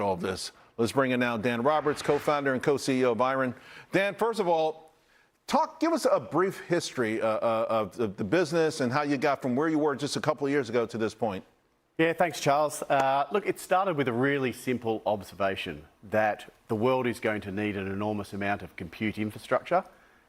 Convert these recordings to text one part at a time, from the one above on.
all of this. Let's bring in now Dan Roberts, co-founder and co-CEO of IREN. Dan, first of all, give us a brief history of the business and how you got from where you were just a couple of years ago to this point. Yeah, thanks, Charles. Look, it started with a really simple observation that the world is going to need an enormous amount of compute infrastructure,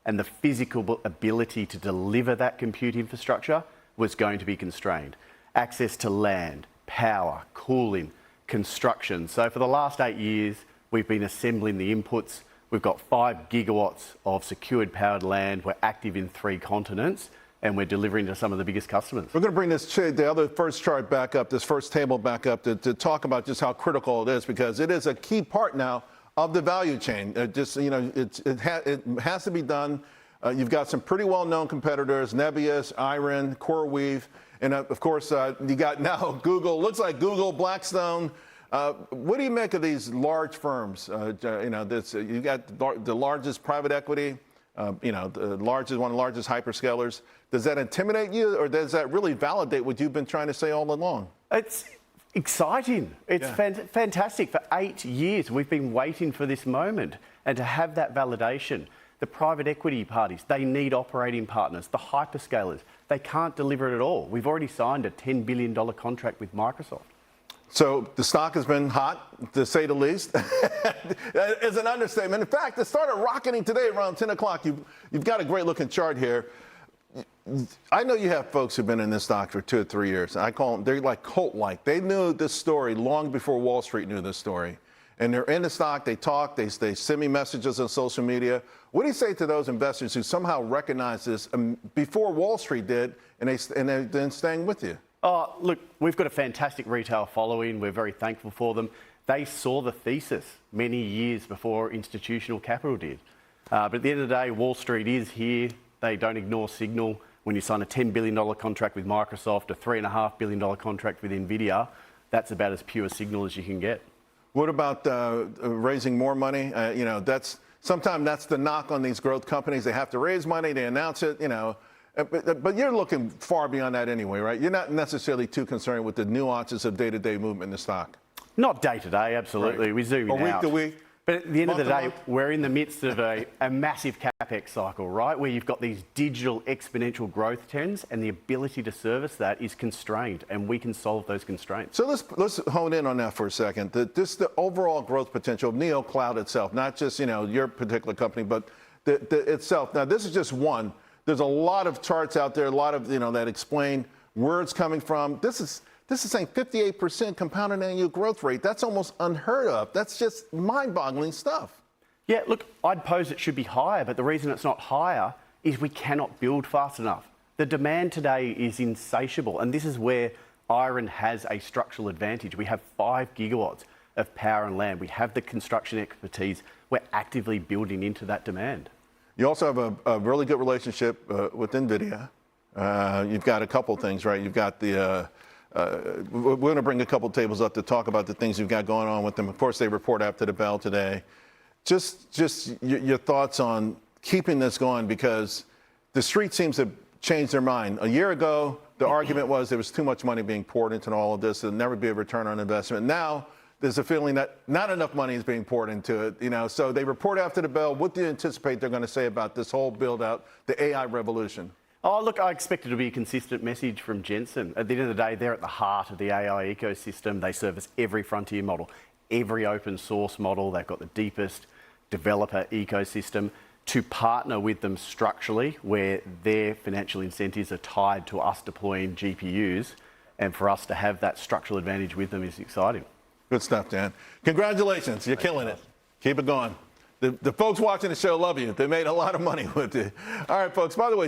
and the physical ability to deliver that compute infrastructure was going to be constrained. Access to land, power, cooling, construction. So for the last 8 years, we've been assembling the inputs. We've got 5 gigawatts of secured powered land. We're active in 3 continents, and we're delivering to some of the biggest customers. We're going to bring the first chart back up, this first table back up to talk about just how critical it is, because it is a key part now of the value chain. It has to be done. You've got some pretty well-known competitors, Nebius, IREN, CoreWeave, and of course, you got now Google. Looks like Google, Blackstone. What do you make of these large firms? You got the largest private equity, one of the largest hyperscalers. Does that intimidate you, or does that really validate what you've been trying to say all along? It's exciting. It's fantastic. For 8 years, we've been waiting for this moment, and to have that validation. The private equity parties, they need operating partners. The hyperscalers, they can't deliver it at all. We've already signed a $10 billion contract with Microsoft. So the stock has been hot, to say the least. It's an understatement. In fact, it started rocketing today around 10 o'clock. You've got a great-looking chart here. I know you have folks who've been in this stock for 2 or 3 years. I call them, they're like cult-like. They knew this story long before Wall Street knew this story. And they're in the stock, they talk, they send me messages on social media. What do you say to those investors who somehow recognize this before Wall Street did, and they're then staying with you? Oh, look, we've got a fantastic retail following. We're very thankful for them. They saw the thesis many years before institutional capital did. But at the end of the day, Wall Street is here. They don't ignore signal. When you sign a $10 billion contract with Microsoft, a $3.5 billion contract with NVIDIA, that's about as pure signal as you can get. What about raising more money? Sometimes that's the knock on these growth companies. They have to raise money, they announce it, But you're looking far beyond that anyway, right? You're not necessarily too concerned with the nuances of day-to-day movement in the stock. Not day-to-day, absolutely. Right. We zoom in or week to week. But at the end of the day, we're in the midst of a massive CapEx cycle, right? Where you've got these digital exponential growth trends, and the ability to service that is constrained, and we can solve those constraints. So let's hone in on that for a second. The overall growth potential of neocloud itself, not just your particular company, but itself. Now, this is just one. There's a lot of charts out there, a lot of that explain where it's coming from. This is saying 58% compounded annual growth rate. That's almost unheard of. That's just mind-boggling stuff. Yeah, look, I'd pose it should be higher, but the reason it's not higher is we cannot build fast enough. The demand today is insatiable, and this is where IREN has a structural advantage. We have 5 gigawatts of power and land. We have the construction expertise. We're actively building into that demand. You also have a really good relationship with NVIDIA. You've got a couple things, right? You've got we're going to bring a couple tables up to talk about the things you've got going on with them. Of course, they report after the bell today. Just your thoughts on keeping this going, because the street seems to change their mind. A year ago, the argument was there was too much money being poured into all of this. There'll never be a return on investment. Now, there's a feeling that not enough money is being poured into it. So they report after the bell. What do you anticipate they're going to say about this whole build-out, the AI revolution? Oh, look, I expect it to be a consistent message from Jensen. At the end of the day, they're at the heart of the AI ecosystem. They service every frontier model, every open source model. They've got the deepest developer ecosystem. To partner with them structurally, where their financial incentives are tied to us deploying GPUs, and for us to have that structural advantage with them is exciting. Good stuff, Dan. Congratulations. You're killing it. Keep it going. The folks watching the show love you. They made a lot of money with it. All right, folks, by the way,